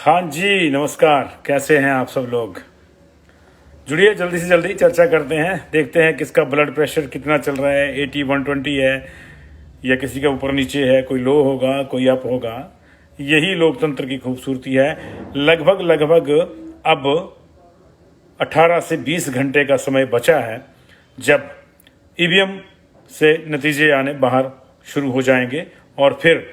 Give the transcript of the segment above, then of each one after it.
हाँ जी, नमस्कार। कैसे हैं आप सब लोग? जुड़िए, जल्दी से जल्दी चर्चा करते हैं। देखते हैं किसका ब्लड प्रेशर कितना चल रहा है, 80 120 है या किसी का ऊपर नीचे है, कोई लो होगा कोई अप होगा। यही लोकतंत्र की खूबसूरती है। लगभग लगभग अब 18 से 20 घंटे का समय बचा है जब ईवीएम से नतीजे आने बाहर शुरू हो जाएंगे और फिर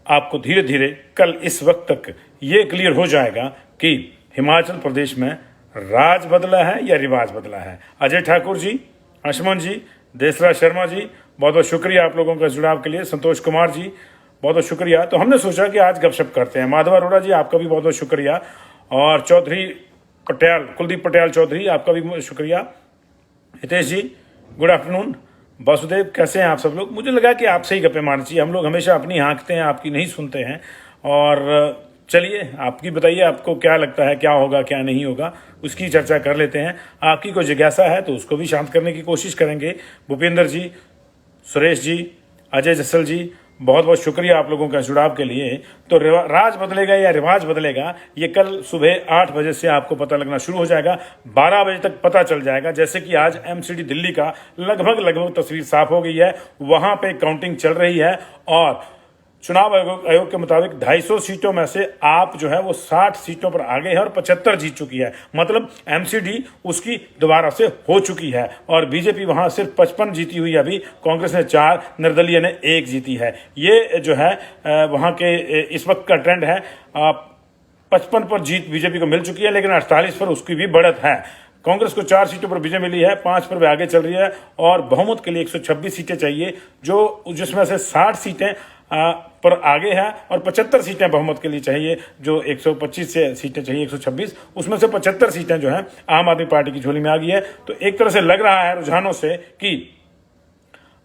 आपको धीरे धीरे कल इस वक्त तक ये क्लियर हो जाएगा कि हिमाचल प्रदेश में राज बदला है या रिवाज बदला है। अजय ठाकुर जी, अंशुमन जी, देसराज शर्मा जी, बहुत बहुत शुक्रिया आप लोगों का जुड़ाव के लिए। संतोष कुमार जी, बहुत बहुत शुक्रिया। तो हमने सोचा कि आज गपशप करते हैं। माधव अरोड़ा जी, आपका भी बहुत बहुत शुक्रिया। और चौधरी पटेल, कुलदीप पटेल चौधरी, आपका भी शुक्रिया। हितेश जी, गुड आफ्टरनून। वासुदेव, कैसे हैं आप सब लोग? मुझे लगा कि आपसे ही गप्पे मारनी चाहिए। हम लोग हमेशा अपनी हाँकते हैं, आपकी नहीं सुनते हैं। और चलिए, आपकी बताइए, आपको क्या लगता है, क्या होगा क्या नहीं होगा, उसकी चर्चा कर लेते हैं। आपकी कोई जिज्ञासा है तो उसको भी शांत करने की कोशिश करेंगे। भूपेंद्र जी, सुरेश जी, अजय जसल जी, बहुत बहुत शुक्रिया आप लोगों का जुड़ाव के लिए। तो राज बदलेगा या रिवाज बदलेगा, ये कल सुबह 8 बजे से आपको पता लगना शुरू हो जाएगा। 12 बजे तक पता चल जाएगा। जैसे कि आज एमसीडी दिल्ली का लगभग लगभग तस्वीर साफ हो गई है। वहां पे काउंटिंग चल रही है और चुनाव आयोग के मुताबिक 250 सीटों में से आप जो है वो 60 सीटों पर आगे है और 75 जीत चुकी है। मतलब एमसीडी उसकी दोबारा से हो चुकी है और बीजेपी वहां सिर्फ 55 जीती हुई है। अभी कांग्रेस ने 4, निर्दलीय ने 1 जीती है। ये जो है वहां के इस वक्त का ट्रेंड है। 55 पर जीत बीजेपी को मिल चुकी है, लेकिन 48 पर उसकी भी बढ़त है। कांग्रेस को 4 सीटों पर विजय मिली है, 5 पर वे आगे चल रही है और बहुमत के लिए 126 सीटें चाहिए, जो जिसमें से 60 सीटें पर आगे है और 75 सीटें बहुमत के लिए चाहिए, जो 125 से सीटें चाहिए 126, उसमें से 75 सीटें जो है आम आदमी पार्टी की झोली में आ गई है। तो एक तरह से लग रहा है रुझानों से कि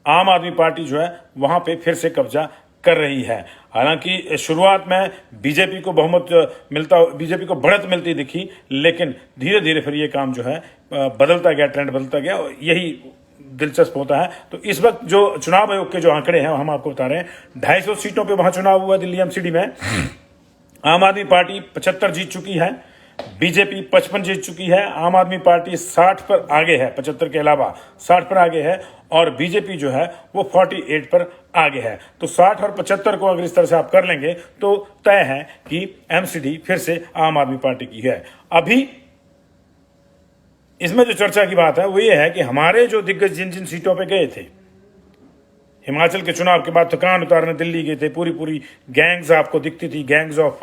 आम आदमी पार्टी जो है वहां पे फिर से कब्जा कर रही है। हालांकि शुरुआत में बीजेपी को बीजेपी को बढ़त मिलती दिखी, लेकिन धीरे धीरे फिर ये काम जो है बदलता गया, ट्रेंड बदलता गया। यही दिलचस्प होता है। तो इस वक्त जो चुनाव आयोग के जो आंकड़े हैं हम आपको बता रहे हैं। 250 सीटों पे वहां चुनाव हुआ दिल्ली एमसीडी में। आम आदमी पार्टी 75 जीत चुकी है, बीजेपी 55 जीत चुकी है। आम आदमी पार्टी 60 पर आगे है, 75 के अलावा 60 पर आगे है और बीजेपी जो है वो 48 पर आगे है। तो 60 और 75 को अगर इस तरह से आप कर लेंगे तो तय है कि एमसीडी फिर से आम आदमी पार्टी की है। अभी इसमें जो चर्चा की बात है वो ये है कि हमारे जो दिग्गज जिन जिन सीटों पे गए थे, हिमाचल के चुनाव के बाद थकान उतारने दिल्ली गए थे, पूरी पूरी गैंग्स आपको दिखती थी, gangs of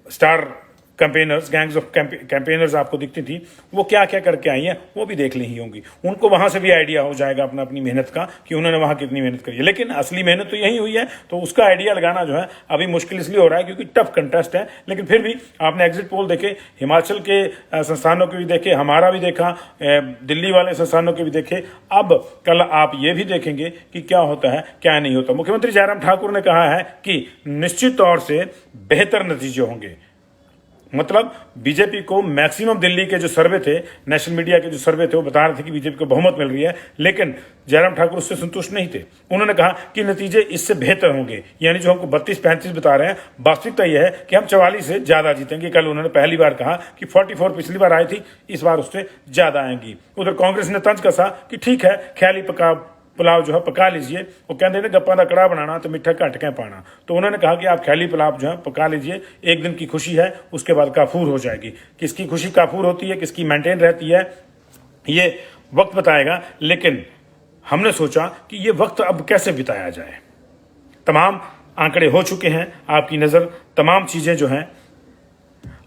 star campaigners, gangs of campaigners आपको दिखती थी। वो क्या क्या करके आई हैं वो भी देख ली ही होंगी। उनको वहां से भी आइडिया हो जाएगा अपनी मेहनत का कि उन्होंने वहां कितनी मेहनत करी है। लेकिन असली मेहनत तो यही हुई है, तो उसका आइडिया लगाना जो है अभी मुश्किल इसलिए हो रहा है क्योंकि टफ कंटेस्ट है। लेकिन फिर भी आपने एग्जिट पोल देखे, हिमाचल के संस्थानों के भी देखे, हमारा भी देखा, दिल्ली वाले संस्थानों के भी देखे। अब कल आप ये भी देखेंगे कि क्या होता है क्या नहीं होता। मुख्यमंत्री जयराम ठाकुर ने कहा है कि निश्चित तौर से बेहतर नतीजे होंगे। मतलब बीजेपी को मैक्सिमम दिल्ली के जो सर्वे थे, नेशनल मीडिया के जो सर्वे थे, वो बता रहे थे कि बीजेपी को बहुमत मिल रही है, लेकिन जयराम ठाकुर उससे संतुष्ट नहीं थे। उन्होंने कहा कि नतीजे इससे बेहतर होंगे। यानी जो हमको 32-35 बता रहे हैं, वास्तविकता यह है कि हम 44 से ज्यादा जीतेंगे। कल उन्होंने पहली बार कहा कि 44 पिछली बार आई थी, इस बार उससे ज्यादा आएंगी। उधर कांग्रेस ने तंज कसा कि ठीक है, ख्याली पुलाव जो है पका लीजिए। वो कहते हैं गप्पा का कड़ा बनाना तो मिठा घट के पाना। तो उन्होंने कहा कि आप ख्याली पुलाव जो है पका लीजिए, एक दिन की खुशी है, उसके बाद काफूर हो जाएगी। किसकी खुशी काफूर होती है, किसकी मेंटेन रहती है, ये वक्त बताएगा। लेकिन हमने सोचा कि ये वक्त अब कैसे बिताया जाए। तमाम आंकड़े हो चुके हैं, आपकी नजर तमाम चीजें जो हैं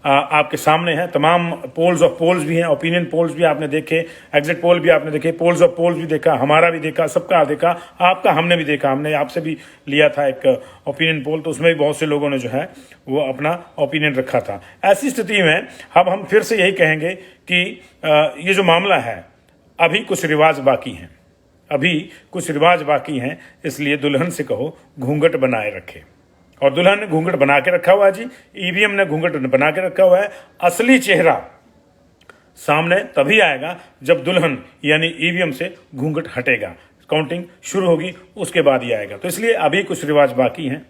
आपके सामने हैं। तमाम पोल्स ऑफ पोल्स भी हैं, ओपिनियन पोल्स भी आपने देखे, एग्जिट पोल भी आपने देखे, पोल्स ऑफ पोल्स भी देखा, हमारा भी देखा, सबका देखा, आपका हमने भी देखा। हमने आपसे भी लिया था एक ओपिनियन पोल, तो उसमें भी बहुत से लोगों ने जो है वो अपना ओपिनियन रखा था। ऐसी स्थिति में अब हम फिर से यही कहेंगे कि ये जो मामला है, अभी कुछ रिवाज बाकी हैं, अभी कुछ रिवाज बाकी हैं। इसलिए दुल्हन से कहो घूंघट बनाए रखे। और दुल्हन ने घूंघट बना के रखा हुआ है जी, ईवीएम ने घूंघट बना के रखा हुआ है। असली चेहरा सामने तभी आएगा जब दुल्हन यानी ईवीएम से घूंघट हटेगा, काउंटिंग शुरू होगी, उसके बाद ही आएगा। तो इसलिए अभी कुछ रिवाज बाकी हैं।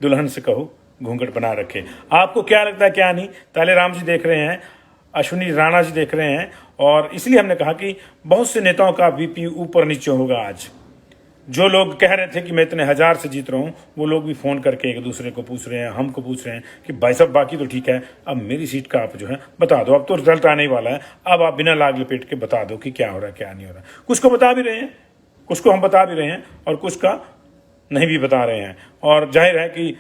दुल्हन से कहो घूंघट बना रखे। आपको क्या लगता है क्या नहीं? तालेराम जी देख रहे हैं, अश्विनी राणा जी देख रहे हैं, और इसलिए हमने कहा कि बहुत से नेताओं का बीपी ऊपर नीचे होगा आज। जो लोग कह रहे थे कि मैं इतने हजार से जीत रहा हूं, वो लोग भी फोन करके एक दूसरे को पूछ रहे हैं, हमको पूछ रहे हैं कि भाई साहब बाकी तो ठीक है, अब मेरी सीट का आप जो है बता दो, अब तो रिजल्ट आने ही वाला है, अब आप बिना लाग लपेट के बता दो कि क्या हो रहा है क्या नहीं हो रहा है। कुछ को बता भी रहे हैं, कुछ को हम बता भी रहे हैं, और कुछ का नहीं भी बता रहे हैं। और जाहिर है कि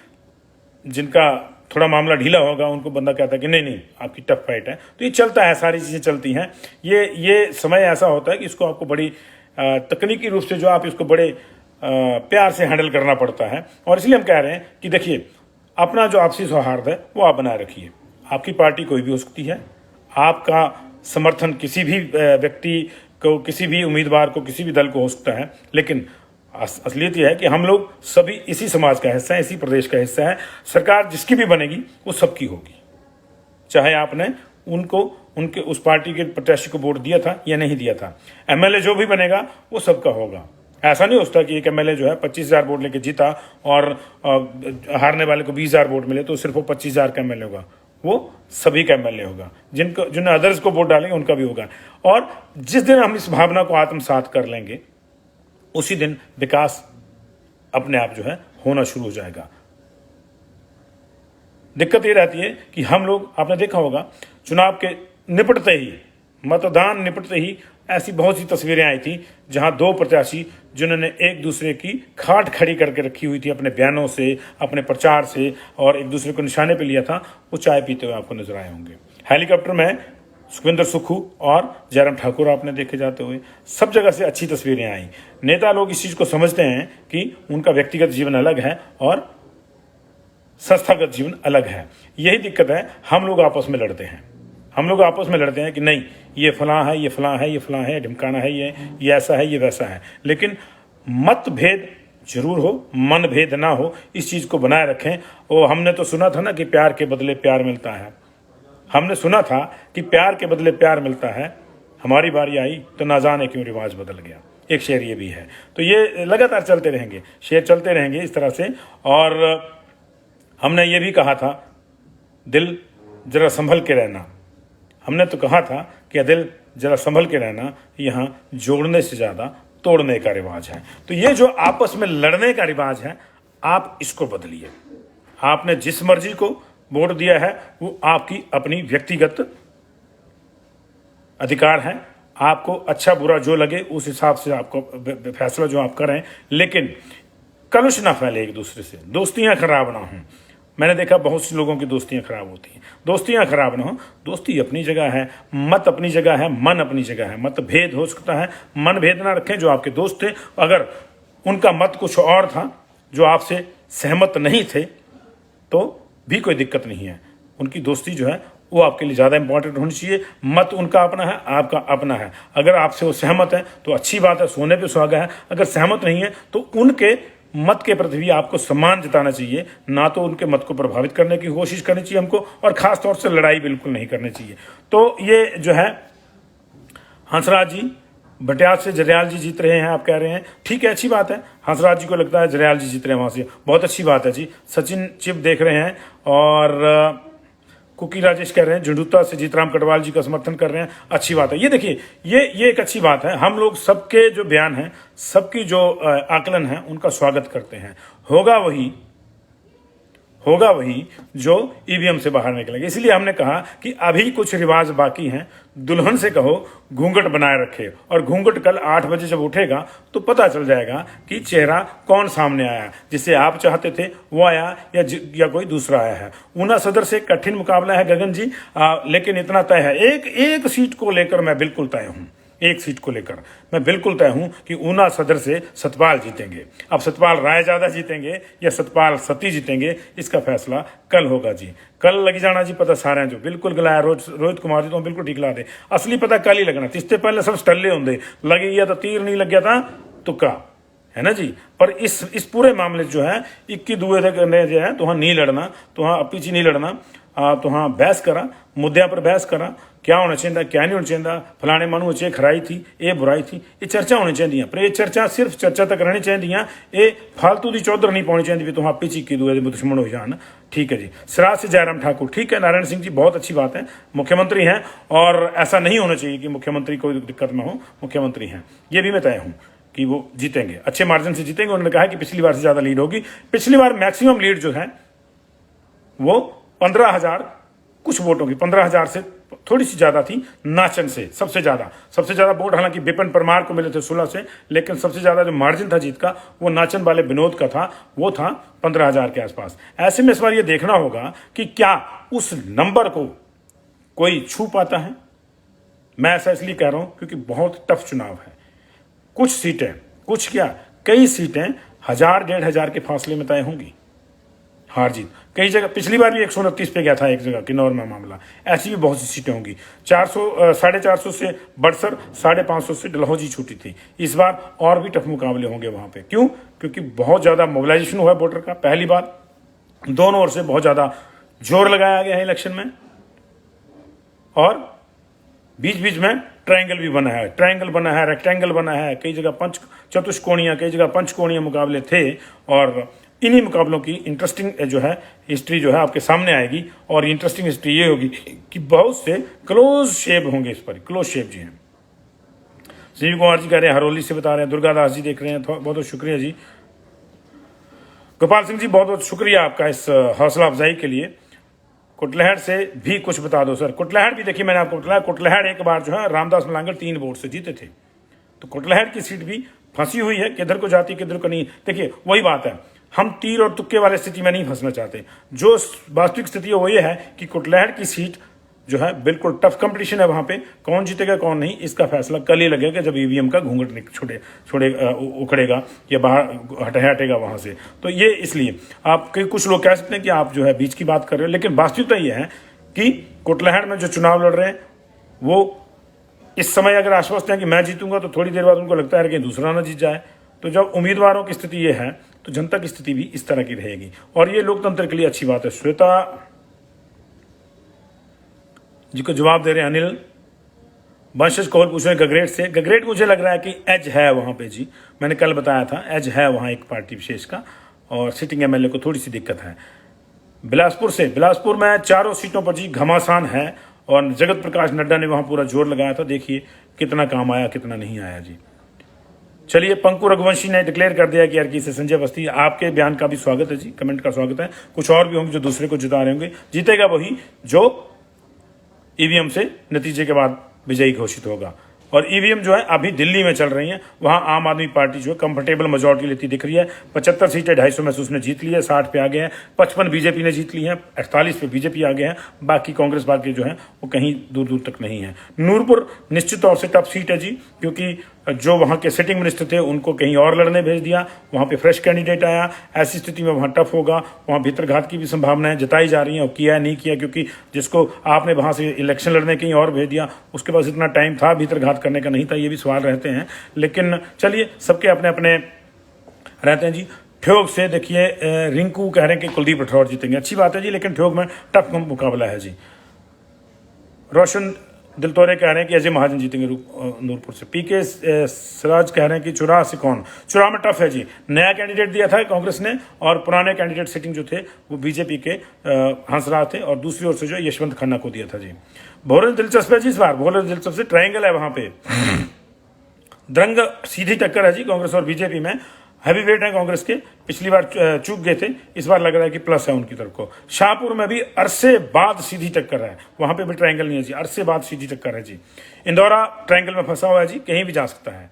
जिनका थोड़ा मामला ढीला होगा उनको बंदा कहता है कि नहीं नहीं आपकी टफ फाइट है। तो ये चलता है, सारी चीज़ें चलती हैं। ये समय ऐसा होता है कि इसको आपको बड़ी तकनीकी रूप से जो आप इसको बड़े प्यार से हैंडल करना पड़ता है। और इसलिए हम कह रहे हैं कि देखिए, अपना जो आपसी सौहार्द है वो आप बनाए रखिए। आपकी पार्टी कोई भी हो सकती है, आपका समर्थन किसी भी व्यक्ति को, किसी भी उम्मीदवार को, किसी भी दल को हो सकता है, लेकिन असलियत यह है कि हम लोग सभी इसी समाज का हिस्सा है, इसी प्रदेश का हिस्सा है। सरकार जिसकी भी बनेगी वो सबकी होगी, चाहे आपने उनको उनके उस पार्टी के प्रत्याशी को वोट दिया था या नहीं दिया था। एमएलए जो भी बनेगा वो सबका होगा। ऐसा नहीं हो सकता कि एक एमएलए जो है 25,000 वोट लेके जीता और हारने वाले को 20,000 वोट मिले तो सिर्फ वो 25,000 का एमएलए होगा। वो सभी का एमएलए होगा, जिन्हें अदर्स को वोट डालेंगे उनका भी होगा। और जिस दिन हम इस भावना को आत्मसात कर लेंगे उसी दिन विकास अपने आप जो है होना शुरू हो जाएगा। दिक्कत ये रहती है कि हम लोग, आपने देखा होगा, चुनाव के निपटते ही, मतदान निपटते ही ऐसी बहुत सी तस्वीरें आई थी जहां दो प्रत्याशी जिन्होंने एक दूसरे की खाट खड़ी करके रखी हुई थी अपने बयानों से, अपने प्रचार से, और एक दूसरे को निशाने पे लिया था, वो चाय पीते हुए आपको नजर आए होंगे। हेलीकॉप्टर में सुखविंदर सुक्खू और जयराम ठाकुर आपने देखे जाते हुए, सब जगह से अच्छी तस्वीरें आई। नेता लोग इस चीज को समझते हैं कि उनका व्यक्तिगत जीवन अलग है और संस्थागत जीवन अलग है। यही दिक्कत है, हम लोग आपस में लड़ते हैं। हम लोग आपस में लड़ते हैं कि नहीं ये फलां है, ये फलां है, ये फलां है, ढिमकाना है, ये ऐसा है, ये वैसा है। लेकिन मतभेद जरूर हो, मन भेद ना हो, इस चीज को बनाए रखें। और हमने तो सुना था ना कि प्यार के बदले प्यार मिलता है। हमने सुना था कि प्यार के बदले प्यार मिलता है, हमारी बारी आई तो ना जाने क्यों रिवाज बदल गया। एक शेर ये भी है। तो ये लगातार चलते रहेंगे, शेर चलते रहेंगे इस तरह से। और हमने ये भी कहा था, दिल जरा संभल के रहना। हमने तो कहा था कि दिल जरा संभल के रहना, यहाँ जोड़ने से ज्यादा तोड़ने का रिवाज है। तो ये जो आपस में लड़ने का रिवाज है, आप इसको बदलिए। आपने जिस मर्जी को वोट दिया है वो आपकी अपनी व्यक्तिगत अधिकार है। आपको अच्छा बुरा जो लगे उस हिसाब से आपको फैसला जो आप करें, लेकिन कलुष ना फैले एक दूसरे से, दोस्तियां खराब ना हों। मैंने देखा बहुत से लोगों की दोस्तियां खराब होती हैं। दोस्तियां खराब ना हो, दोस्ती अपनी जगह है, मत अपनी जगह है, मन अपनी जगह है। मतभेद हो सकता है, मन भेद ना रखें। जो आपके दोस्त थे, अगर उनका मत कुछ और था, जो आपसे सहमत नहीं थे, तो भी कोई दिक्कत नहीं है। उनकी दोस्ती जो है वो आपके लिए ज़्यादा इंपॉर्टेंट होनी चाहिए। मत उनका अपना है, आपका अपना है। अगर आपसे वो सहमत है तो अच्छी बात है, सोने पे सुहागा है। अगर सहमत नहीं है तो उनके मत के प्रति भी आपको सम्मान जताना चाहिए, ना तो उनके मत को प्रभावित करने की कोशिश करनी चाहिए हमको, और खास तौर से लड़ाई बिल्कुल नहीं करनी चाहिए। तो ये जो है, हंसराज जी भटियात से जरयाल जी जीत रहे हैं, आप कह रहे हैं, ठीक है, अच्छी बात है। हंसराज जी को लगता है जरयाल जी जीत रहे हैं वहां से, बहुत अच्छी बात है जी। सचिन चिप देख रहे हैं, और कुकी राजेश कह रहे हैं झुंझुनू से जीतराम कटवाल जी का समर्थन कर रहे हैं, अच्छी बात है। ये देखिए, ये एक अच्छी बात है। हम लोग सबके जो बयान हैं, सबकी जो आकलन है, उनका स्वागत करते हैं। होगा वही जो ईवीएम से बाहर निकलेगा। इसलिए हमने कहा कि अभी कुछ रिवाज बाकी हैं। दुल्हन से कहो घूंघट बनाए रखे, और घूंघट कल 8 बजे जब उठेगा तो पता चल जाएगा कि चेहरा कौन सामने आया, जिसे आप चाहते थे वो आया या कोई दूसरा आया है। ऊना सदर से कठिन मुकाबला है गगन जी, लेकिन इतना तय है, एक सीट को लेकर मैं बिल्कुल तय हूं। एक सीट को लेकर मैं बिल्कुल तय हूं कि ऊना सदर से सतपाल जीतेंगे। अब सतपाल रायजादा जीतेंगे या सतपाल सती जीतेंगे, इसका फैसला कल होगा जी। कल लगी जाना जी पता सारे जो बिल्कुल गलाया रोहित कुमार जी तो बिल्कुल ठीक ला दे। असली पता कल ही लगना, इससे पहले सब स्टल्ले होंगे, लगी गया तो तीर, नहीं लग गया था तुक्का, है ना जी। पर इस पूरे मामले जो है 21 दुए तक जो है तो नहीं लड़ना, तो हाँ पीछे नहीं लड़ना। तो हाँ बहस करा, मुद्दे पर बहस करा, क्या होना चाहिए क्या नहीं होना चाहिए, फलाने मानू चे खराई थी, ये बुराई थी, ये चर्चा होनी चाहिए। पर ये चर्चा सिर्फ चर्चा तक रहनी चाहिए, ये फालतू की चौधर नहीं पानी चाहिए भी तुम आपी चीकी दूए दुश्मन हो जान। ठीक है जी। सिराज से जयराम ठाकुर, ठीक है नारायण सिंह जी, बहुत अच्छी बात है, मुख्यमंत्री हैं और ऐसा नहीं होना चाहिए कि मुख्यमंत्री कोई दिक्कत ना हो, मुख्यमंत्री हैं, ये भी मैं तय हूँ कि वो जीतेंगे, अच्छे मार्जिन से जीतेंगे। उन्होंने कहा कि पिछली बार से ज्यादा लीड होगी। पिछली बार मैक्सिमम लीड जो है वो 15,000 कुछ वोटों की, 15,000 से थोड़ी सी ज्यादा थी नाचन से, सबसे ज्यादा वोट हालांकि विपिन परमार को मिले थे 16 से, लेकिन सबसे ज्यादा जो मार्जिन था जीत का वो नाचन वाले विनोद का था, वो था 15,000 के आसपास। ऐसे में इस बार ये देखना होगा कि क्या उस नंबर को कोई छू पाता है। मैं ऐसा इसलिए कह रहा हूं क्योंकि बहुत टफ चुनाव है, कुछ सीटें, कुछ क्या कई सीटें 1,000-1,500 के फासले में तय होंगी, हार जीत। कई जगह पिछली बार भी 129 पे गया था एक जगह किन्नौर में मामला, ऐसी भी बहुत सी सीटें होंगी। 400-450 से बड़सर, 550 से डलहौजी छूटी थी। इस बार और भी टफ मुकाबले होंगे वहां पे। क्यों? क्योंकि बहुत ज्यादा मोबिलाइजेशन हुआ है वोटर का, पहली बात, दोनों ओर से बहुत ज्यादा जोर लगाया गया है इलेक्शन में, और बीच बीच में ट्रायंगल भी बना है, रेक्टेंगल बना है, कई जगह चतुष्कोणीय, कई जगह पंचकोणीय मुकाबले थे। और इन्हीं मुकाबलों की इंटरेस्टिंग जो है हिस्ट्री जो है आपके सामने आएगी, और इंटरेस्टिंग हिस्ट्री ये होगी कि बहुत से क्लोज शेप होंगे इस पर, क्लोज शेप जी हैं। संजीव कुमार जी कह रहे हैं हरोली से बता रहे हैं, दुर्गादास जी देख रहे हैं, बहुत बहुत शुक्रिया जी। गोपाल सिंह जी बहुत बहुत शुक्रिया आपका इस हौसला अफजाई के लिए। कुटलहड़ से भी कुछ बता दो सर। कुटलहड़ भी देखिए मैंने आपको बताया, कुटलहड़ एक बार जो है रामदास मलांगल 3 वोट से जीते थे, तो कुटलहड़ की सीट भी फंसी हुई है, किधर को जाती किधर को नहीं। देखिए वही बात है, हम तीर और तुक्के वाले स्थिति में नहीं फंसना चाहते। जो वास्तविक स्थिति है वो ये है कि कुटलहड़ की सीट जो है बिल्कुल टफ कंपटीशन है, वहां पे कौन जीतेगा कौन नहीं इसका फैसला कल ही लगेगा जब ईवीएम का घूंघट उखड़ेगा या बाहर हटेगा वहां से। तो ये इसलिए आप कुछ लोग कह सकते हैं कि आप जो है बीच की बात कर रहे हो, लेकिन वास्तविकता ये है कि कुटलहड़ में जो चुनाव लड़ रहे हैं वो इस समय अगर आश्वस्त हैं कि मैं जीतूंगा, तो थोड़ी देर बाद उनको लगता है कि दूसरा ना जीत जाए। तो जब उम्मीदवारों की स्थिति ये है तो जनता की स्थिति भी इस तरह की रहेगी, और ये लोकतंत्र के लिए अच्छी बात है। श्वेता जी को जवाब दे रहे हैं अनिल। वंशज कौल पूछ रहे हैं गगरेट से। गगरेट मुझे लग रहा है कि एज है वहां पे जी, मैंने कल बताया था एज है वहां एक पार्टी विशेष का, और सिटिंग एमएलए को थोड़ी सी दिक्कत है। बिलासपुर में चारों सीटों पर जी घमासान है, और जगत प्रकाश नड्डा ने वहां पूरा जोर लगाया था। देखिए कितना काम आया कितना नहीं आया जी। चलिए, पंकु रघुवंशी ने डिक्लेयर कर दिया कि यार से संजय अवस्थी, आपके बयान का भी स्वागत है जी, कमेंट का स्वागत है। कुछ और भी होंगे जो दूसरे को जिता रहे होंगे, जीतेगा वही जो ईवीएम से नतीजे के बाद विजयी घोषित होगा। और ईवीएम जो है अभी दिल्ली में चल रही है, वहां आम आदमी पार्टी जो है कंफर्टेबल मेजोरिटी लेती दिख रही है। 75 सीटें 250 में से उसने जीत ली है, 60 पे आ गए हैं, 55 बीजेपी ने जीत ली है, 48 पे बीजेपी आ गए हैं, बाकी कांग्रेस पार्टी जो है वो कहीं दूर दूर तक नहीं है। नूरपुर निश्चित तौर से टफ सीट है जी, क्योंकि जो वहां के सिटिंग मिनिस्टर थे उनको कहीं और लड़ने भेज दिया, वहां पे फ्रेश कैंडिडेट आया। ऐसी स्थिति में वहां टफ होगा, वहां भीतरघात की भी संभावनाएं जताई जा रही हैं, और किया नहीं किया, क्योंकि जिसको आपने वहां से इलेक्शन लड़ने कहीं और भेज दिया उसके पास इतना टाइम था भीतरघात करने का नहीं था, ये भी सवाल रहते हैं। लेकिन चलिए, सबके अपने अपने रहते हैं जी। ठियोग से देखिए रिंकू कह रहे हैं कि कुलदीप राठौर जीतेंगे, अच्छी बात है जी, लेकिन ठियोग में टफ मुकाबला है जी। रोशन दिलतोरे कह रहे हैं कि अजय महाजन जीतेंगे नूरपुर से। पीके सिराज कह रहे हैं कि चुराह से कौन, चुराह में टफ है जी, नया कैंडिडेट दिया था कांग्रेस ने, और पुराने कैंडिडेट सिटिंग जो थे वो बीजेपी के हंसराज थे, और दूसरी ओर से जो यशवंत खन्ना को दिया था जी। भोरल दिलचस्प है जी, इस बार भोरल दिलचस्प से ट्रायंगल है वहां पे, दरंग सीधी टक्कर है जी कांग्रेस और बीजेपी में। हैवी वेट है कांग्रेस के, पिछली बार चूक गए थे, इस बार लग रहा है कि प्लस है उनकी तरफ को। शाहपुर में भी अरसे बाद सीधी टक्कर है, वहां पे भी ट्रायंगल नहीं है जी, अरसे बाद सीधी टक्कर है जी। इंदौरा ट्रायंगल में फंसा हुआ है जी, कहीं भी जा सकता है।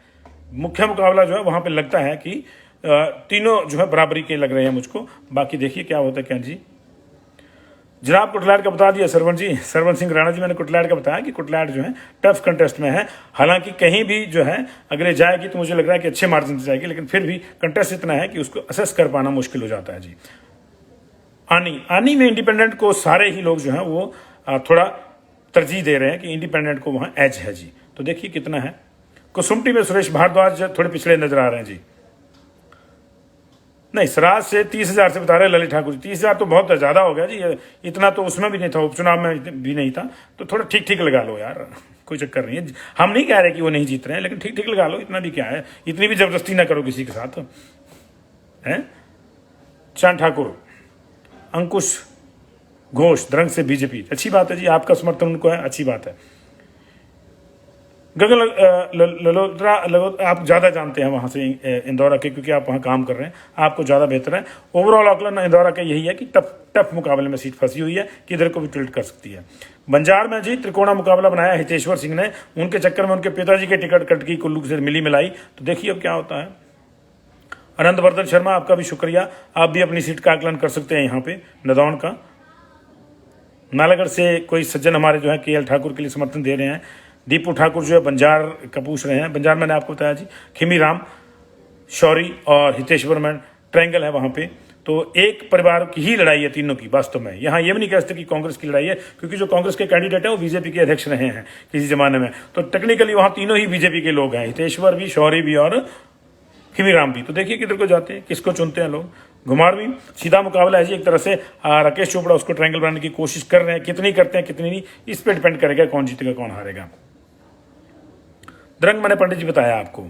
मुख्य मुकाबला जो है वहां पे लगता है कि तीनों जो है बराबरी के लग रहे हैं मुझको, बाकी देखिए क्या होता है क्या जी। जनाब कुटलैड का बता दिया सरवण जी, सरवण सिंह राणा जी, मैंने कुटलैड का बताया कि कुटलैड जो है टफ कंटेस्ट में है। हालांकि कहीं भी जो है अगर ये जाएगी तो मुझे लग रहा है कि अच्छे मार्जिन से जाएगी, लेकिन फिर भी कंटेस्ट इतना है कि उसको असेस कर पाना मुश्किल हो जाता है जी। आनी में इंडिपेंडेंट को सारे ही लोग जो है वो थोड़ा तरजीह दे रहे हैं कि इंडिपेंडेंट को वहां एज है जी। तो देखिए कितना है। कुसुमटी में सुरेश भारद्वाज थोड़े पिछड़े नजर आ रहे हैं जी। नहीं, सराज से 30,000 से बता रहे ललित ठाकुर जी। 30,000 तो बहुत ज़्यादा हो गया जी, इतना तो उसमें भी नहीं था, उपचुनाव में भी नहीं था, तो थोड़ा ठीक ठीक लगा लो यार, कोई चक्कर नहीं है। हम नहीं कह रहे कि वो नहीं जीत रहे हैं, लेकिन ठीक ठीक लगा लो, इतना भी क्या है, इतनी भी जबरदस्ती ना करो किसी के साथ है। चांद ठाकुर, अंकुश घोष द्रंग से बीजेपी, अच्छी बात है जी, आपका समर्थन उनको है, अच्छी बात है। गगन ललोत्रा, आप ज़्यादा जानते हैं वहाँ से इंदौरा के, क्योंकि आप वहाँ काम कर रहे हैं, आपको ज़्यादा बेहतर है। ओवरऑल आकलन इंदौरा का यही है कि टफ मुकाबले में सीट फंसी हुई है, कि इधर को भी टिल्ट कर सकती है। बंजार में जी त्रिकोणा मुकाबला बनाया हितेश्वर सिंह ने, उनके चक्कर में उनके पिताजी के टिकट कट गई, कुल्लू से मिली मिलाई, तो देखिए अब क्या होता है। अनंतवर्धन शर्मा, आपका भी शुक्रिया, आप भी अपनी सीट का आकलन कर सकते हैं यहाँ पे नदौन का। नालागढ़ से कोई सज्जन हमारे जो है KL ठाकुर के लिए समर्थन दे रहे हैं। दीपू ठाकुर जो है बंजार का पूछ रहे हैं, बंजार मैंने आपको बताया जी, खिमीराम, शौरी और हितेश्वर में ट्रायंगल है वहाँ पे, तो एक परिवार की ही लड़ाई है तीनों की वास्तव में। यहाँ ये भी नहीं कह सकते कि कांग्रेस की लड़ाई है, क्योंकि जो कांग्रेस के कैंडिडेट है वो बीजेपी के अध्यक्ष रहे हैं किसी जमाने में, तो टेक्निकली वहाँ तीनों ही बीजेपी के लोग हैं, हितेश्वर भी, शौरी भी और खिमीराम भी। तो देखिए किधर को जाते हैं, किसको चुनते हैं लोग। घुमारवी सीधा मुकाबला है जी, एक तरह से राकेश चोपड़ा उसको ट्रायंगल बनाने की कोशिश कर रहे हैं, कितनी करते हैं कितनी नहीं, इस पर डिपेंड करेगा कौन जीतेगा कौन हारेगा। द्रंग मैंने पंडित जी बताया आपको।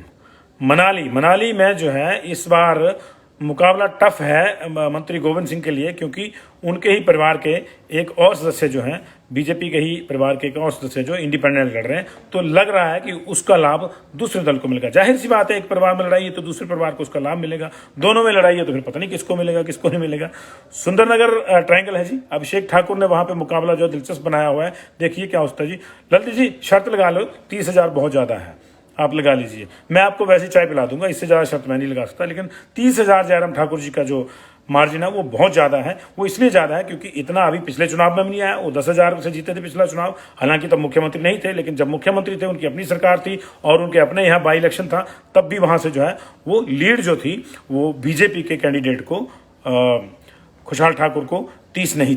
मनाली में जो है इस बार मुकाबला टफ है मंत्री गोविंद सिंह के लिए, क्योंकि उनके ही परिवार के एक और सदस्य जो हैं, बीजेपी के ही परिवार के एक और सदस्य जो इंडिपेंडेंट लड़ रहे हैं, तो लग रहा है कि उसका लाभ दूसरे दल को मिलेगा। जाहिर सी बात है, एक परिवार में लड़ाई है तो दूसरे परिवार को उसका लाभ मिलेगा, दोनों में लड़ाई है तो फिर पता नहीं किसको मिलेगा किसको नहीं मिलेगा। सुंदरनगर ट्रायंगल है जी, अभिषेक ठाकुर ने वहां पर मुकाबला जो दिलचस्प बनाया हुआ है, देखिए क्या होता है जी। ललित जी शर्त लगा लो, 30,000 बहुत ज़्यादा है, आप लगा लीजिए, मैं आपको वैसे चाय पिला दूंगा, इससे ज़्यादा शर्त मैं नहीं लगा सकता, लेकिन 30,000 जयराम ठाकुर जी का जो मार्जिन है वो बहुत ज़्यादा है। वो इसलिए ज़्यादा है क्योंकि इतना अभी पिछले चुनाव में भी नहीं आया, वो 10,000 से जीते थे पिछला चुनाव, हालांकि तब मुख्यमंत्री नहीं थे, लेकिन जब मुख्यमंत्री थे उनकी अपनी सरकार थी और उनके अपने यहाँ बाई इलेक्शन था, तब भी वहाँ से जो है वो लीड जो थी वो बीजेपी के कैंडिडेट को, खुशहाल ठाकुर को 30 नहीं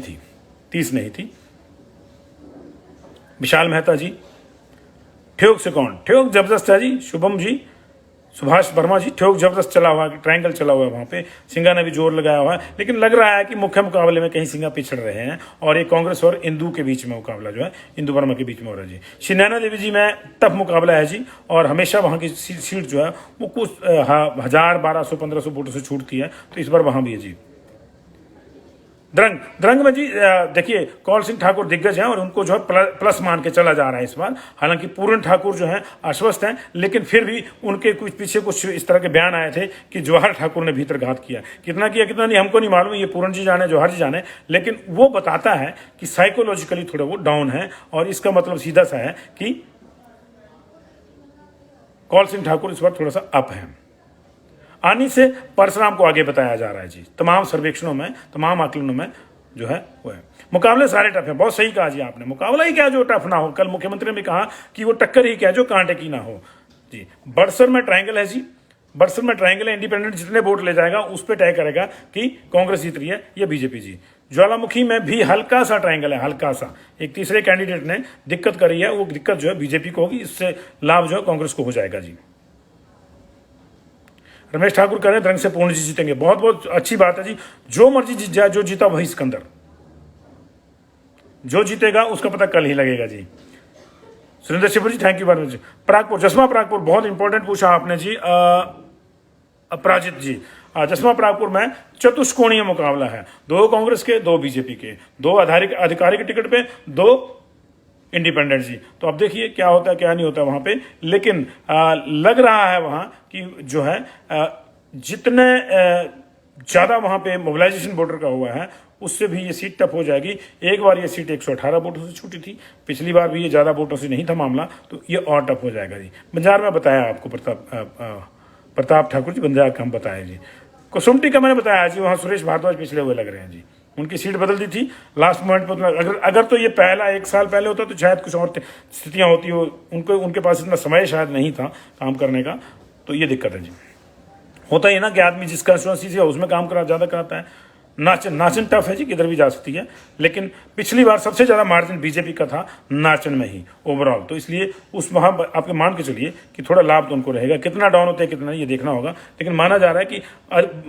थी। विशाल मेहता जी, ठ्योग से कौन, ठ्योग जबरदस्त है जी। शुभम जी, सुभाष वर्मा जी, ठ्योग जबरदस्त चला हुआ है, ट्रायंगल चला हुआ है वहाँ पे, सिंघा ने भी जोर लगाया हुआ है, लेकिन लग रहा है कि मुख्य मुकाबले में कहीं सिंघा पिछड़ रहे हैं और एक कांग्रेस और इंदू के बीच में मुकाबला जो है, इंदू वर्मा के बीच में हो रहा है जी। श्री नैना देवी जी में टफ मुकाबला है जी, और हमेशा वहाँ की सीट जो है वो कुछ 1000, 1200, 1500 वोटों से छूटती है, तो इस बार वहाँ भी है जी। द्रंग में जी देखिए कौल सिंह ठाकुर दिग्गज हैं और उनको जो है प्लस मान के चला जा रहा है इस बार। हालांकि पूर्ण ठाकुर जो हैं आश्वस्त हैं, लेकिन फिर भी उनके पीछे कुछ इस तरह के बयान आए थे कि जवाहर ठाकुर ने भीतरघात किया, कितना कितना नहीं हमको नहीं मालूम, ये पूर्ण जी जाने जवाहर जी जाने, लेकिन वो बताता है कि साइकोलॉजिकली थोड़ा वो डाउन है, और इसका मतलब सीधा सा है कि कौल सिंह ठाकुर इस बार थोड़ा सा अप है। आनी से परशुराम को आगे बताया जा रहा है जी, तमाम सर्वेक्षणों में, तमाम आकलनों में जो है वो है। मुकाबले सारे टफ है, बहुत सही कहा जी आपने, मुकाबला ही क्या जो टफ ना हो। कल मुख्यमंत्री ने भी कहा कि वो टक्कर ही क्या जो कांटे की ना हो जी। बड़सर में ट्रायंगल है जी, बड़सर में ट्रायंगल है, इंडिपेंडेंट जितने वोट ले जाएगा उस पर तय करेगा कि कांग्रेस जीत रही है या बीजेपी जी। ज्वालामुखी में भी हल्का सा ट्रायंगल है, हल्का सा, एक तीसरे कैंडिडेट ने दिक्कत करी है, वो दिक्कत जो है बीजेपी को होगी, इससे लाभ जो है कांग्रेस को हो जाएगा जी। रमेश ठाकुर कह रहे हैं द्रंग से पूर्ण जी जीतेंगे, बहुत बहुत अच्छी बात है जी। जो मर्जी जीत जाए, जो जीता वही सिकंदर, जो जीतेगा उसका पता कल ही लगेगा जी। Surendra Shivpur ji thank you very much. Paragpur, Jasma Paragpur बहुत इंपॉर्टेंट पूछा आपने जी। अपराजित जी, जसमा परागपुर में चतुष्कोणीय मुकाबला है, 2 कांग्रेस के, 2 बीजेपी के, 2 अधिकारी के टिकट पे, 2 इंडिपेंडेंट जी। तो अब देखिए क्या होता है क्या नहीं होता वहाँ पे, लेकिन लग रहा है वहाँ कि जो है जितने ज़्यादा वहाँ पे मोबिलाइजेशन वोटर का हुआ है उससे भी ये सीट टफ हो जाएगी। एक बार ये सीट 118 वोटों से छूटी थी, पिछली बार भी ये ज़्यादा वोटों से नहीं था मामला, तो ये और टफ हो जाएगा जी। बंजार में बताया आपको प्रताप ठाकुर जी, बंजार का हम बताया जी। कुसुमटी का मैंने बताया जी, वहाँ सुरेश भारद्वाज पिछले हुए लग रहे हैं जी, उनकी सीट बदल दी थी लास्ट मोमेंट पर। अगर तो ये पहला 1 साल पहले होता तो शायद कुछ और स्थितियाँ होती हो, उनके पास इतना समय शायद नहीं था काम करने का, तो ये दिक्कत है जी। होता ही ना कि आदमी जिस कंस्टिट्यूंसी से उसमें काम करा ज़्यादा कराता है। नाचन नाचन टफ है जी, किधर भी जा सकती है, लेकिन पिछली बार सबसे ज़्यादा मार्जिन बीजेपी का था नाचन में ही ओवरऑल, तो इसलिए उस वहाँ आपके मान के चलिए कि थोड़ा लाभ तो उनको रहेगा। कितना डाउन होते हैं कितना ये देखना होगा, लेकिन माना जा रहा है कि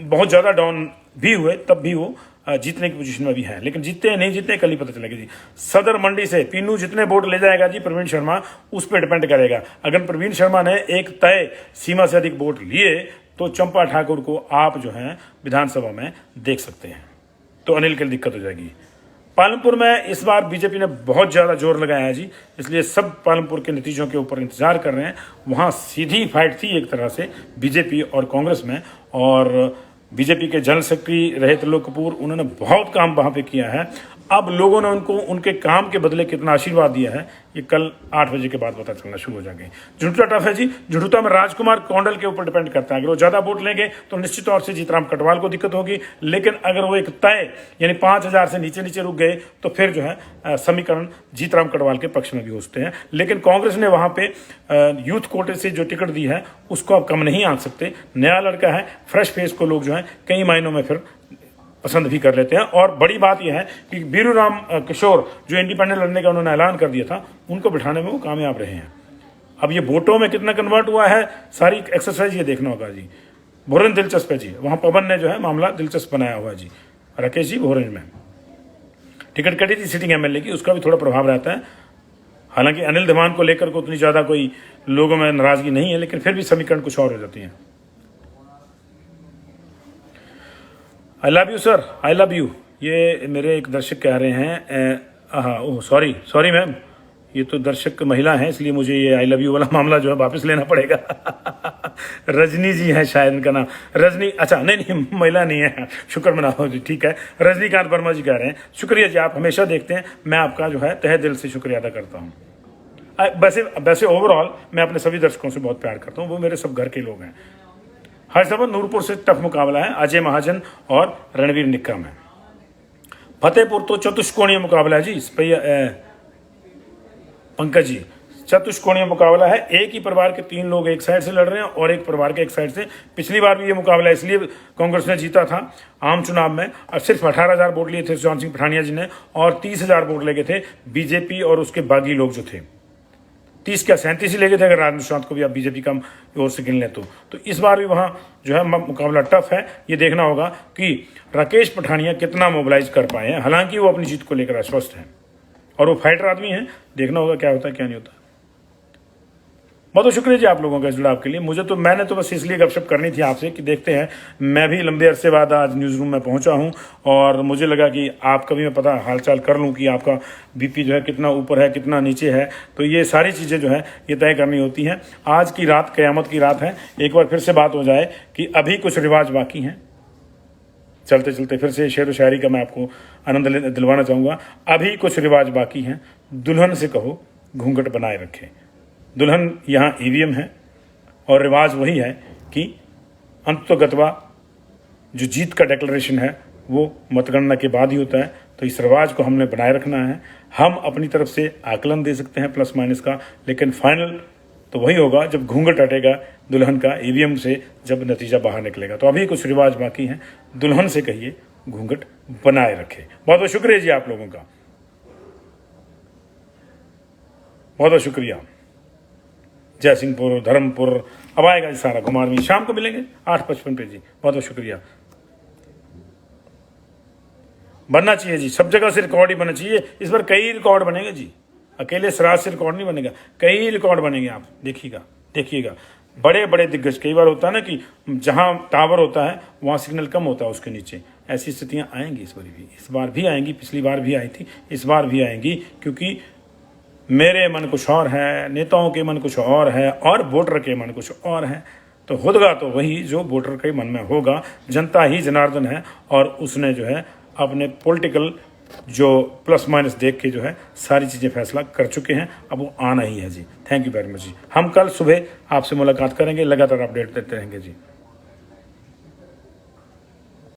बहुत ज़्यादा डाउन भी हुए तब भी वो जीतने की पोजीशन में भी है, लेकिन जीतते हैं नहीं जीतते हैं कल ही पता चलेगा जी। सदर मंडी से पीनू जितने वोट ले जाएगा जी प्रवीण शर्मा, उस पर डिपेंड करेगा। अगर प्रवीण शर्मा ने एक तय सीमा से अधिक वोट लिए तो चंपा ठाकुर को आप जो है विधानसभा में देख सकते हैं, तो अनिल के लिए दिक्कत हो जाएगी। पालमपुर में इस बार बीजेपी ने बहुत ज़्यादा जोर लगाया है जी, इसलिए सब पालमपुर के नतीजों के ऊपर इंतजार कर रहे हैं। वहाँ सीधी फाइट थी एक तरह से बीजेपी और कांग्रेस में, और बीजेपी के जनरल सेक्रेटरी रहे त्रिलोक कपूर, उन्होंने बहुत काम वहाँ पे किया है। अब लोगों ने उनको उनके काम के बदले कितना आशीर्वाद दिया है ये कल 8 बजे के बाद पता चलना शुरू हो जाएंगे। झुंझुनू टफ है जी, झुंझुनू में राजकुमार कौंडल के ऊपर डिपेंड करता है। अगर वो ज़्यादा वोट लेंगे तो निश्चित तौर से जीतराम कटवाल को दिक्कत होगी, लेकिन अगर वो एक तय यानी 5,000 से नीचे नीचे रुक गए तो फिर जो है समीकरण जीतराम कटवाल के पक्ष में भी होते हैं। लेकिन कांग्रेस ने वहाँ पे यूथ कोटे से जो टिकट दी है उसको आप कम नहीं आंक सकते। नया लड़का है, फ्रेश फेस को लोग जो है कई मायनों में फिर पसंद भी कर लेते हैं। और बड़ी बात यह है कि बीरूराम किशोर जो इंडिपेंडेंट लड़ने का उन्होंने ऐलान कर दिया था, उनको बिठाने में वो कामयाब रहे हैं। अब ये वोटों में कितना कन्वर्ट हुआ है सारी एक्सरसाइज ये देखना होगा जी। भोरंज दिलचस्प है जी, वहाँ पवन ने जो है मामला दिलचस्प बनाया हुआ है जी। राकेश जी भोरंज में टिकट कटी थी सिटिंग एमएलए की, उसका भी थोड़ा प्रभाव रहता है। हालांकि अनिल धीमान को लेकर को उतनी ज़्यादा कोई लोगों में नाराजगी नहीं है, लेकिन फिर भी समीकरण कुछ और हो जाती है। I love you sir, I love you, ये मेरे एक दर्शक कह रहे हैं। हाँ ओह सॉरी मैम, ये तो दर्शक महिला है इसलिए मुझे ये आई लव यू वाला मामला जो है वापस लेना पड़ेगा। रजनी जी है शायद इनका नाम, रजनी, अच्छा नहीं महिला नहीं है, शुक्र मनाओ जी, ठीक है। रजनीकांत वर्मा जी कह रहे हैं शुक्रिया जी, आप हमेशा देखते हैं, मैं आपका जो है तहे दिल से शुक्रिया अदा करता हूँ। वैसे ओवरऑल मैं अपने सभी दर्शकों से बहुत प्यार करता हूँ, वो मेरे सब घर के लोग हैं। हर्षवर्धन नूरपुर से टफ मुकाबला है, अजय महाजन और रणवीर निक्का में। फतेहपुर तो चतुष्कोणीय मुकाबला है जी, पंकज जी चतुष्कोणीय मुकाबला है। एक ही परिवार के 3 लोग एक साइड से लड़ रहे हैं और एक परिवार के एक साइड से। पिछली बार भी ये मुकाबला इसलिए कांग्रेस ने जीता था आम चुनाव में, और सिर्फ 18,000 वोट लिए थे सुशांत सिंह पठानिया जी ने, और 30,000 वोट लेके थे बीजेपी और उसके बागी लोग जो थे। 30 क्या 37 ही लेके थे अगर राज निशांत को भी आप बीजेपी का ओर से गिन लें तो इस बार भी वहाँ जो है मुकाबला टफ है। ये देखना होगा कि राकेश पठानिया कितना मोबिलाइज कर पाए हैं। हालांकि वो अपनी जीत को लेकर आश्वस्त हैं और वो फाइटर आदमी हैं, देखना होगा क्या होता है क्या नहीं होता। बहुत बहुत शुक्रिया जी आप लोगों का इस जुड़ाव के लिए। मैंने तो बस इसलिए गपशप करनी थी आपसे कि देखते हैं, मैं भी लंबे अरसे बाद आज न्यूज़ रूम में पहुंचा हूं और मुझे लगा कि आपका भी मैं पता हालचाल कर लूं कि आपका बीपी जो है कितना ऊपर है कितना नीचे है, तो ये सारी चीज़ें जो है ये तय करनी होती हैं। आज की रात क़यामत की रात है, एक बार फिर से बात हो जाए कि अभी कुछ रिवाज बाकी हैं। चलते चलते फिर से शेर व शायरी का मैं आपको आनंद दिलवाना चाहूँगा। अभी कुछ रिवाज बाकी हैं, दुल्हन से कहो घूंघट बनाए रखे। दुल्हन यहाँ ईवीएम है और रिवाज वही है कि अंततोगत्वा जो जीत का डिक्लेरेशन है वो मतगणना के बाद ही होता है, तो इस रिवाज को हमने बनाए रखना है। हम अपनी तरफ से आकलन दे सकते हैं प्लस माइनस का, लेकिन फाइनल तो वही होगा जब घूंघट हटेगा दुल्हन का ईवीएम से, जब नतीजा बाहर निकलेगा। तो अभी कुछ रिवाज बाकी हैं, दुल्हन से कहिए घूंघट बनाए रखे। बहुत बहुत शुक्रिया जी आप लोगों का, बहुत बहुत शुक्रिया। जय सिंहपुर, धर्मपुर, अब आएगा जी सारा घुमारवी, शाम को मिलेंगे 8:55 पे जी। बहुत बहुत शुक्रिया। बनना चाहिए जी, सब जगह से रिकॉर्ड ही बनना चाहिए। इस बार कई रिकॉर्ड बनेंगे जी, अकेले सराज से रिकॉर्ड नहीं बनेगा, कई रिकॉर्ड बनेंगे। आप देखिएगा बड़े बड़े दिग्गज, कई बार होता है ना कि जहां टावर होता है वहां सिग्नल कम होता है उसके नीचे, ऐसी स्थितियां आएंगी इस बार भी आएंगी। पिछली बार भी आई थी, इस बार भी आएंगी, क्योंकि मेरे मन कुछ और है, नेताओं के मन कुछ और है और वोटर के मन कुछ और है। तो होगा तो वही जो वोटर के मन में होगा। जनता ही जनार्दन है और उसने जो है अपने पॉलिटिकल जो प्लस माइनस देख के जो है सारी चीज़ें फैसला कर चुके हैं, अब वो आना ही है जी। थैंक यू वेरी मच जी। हम कल सुबह आपसे मुलाकात करेंगे, लगातार अपडेट देते रहेंगे जी।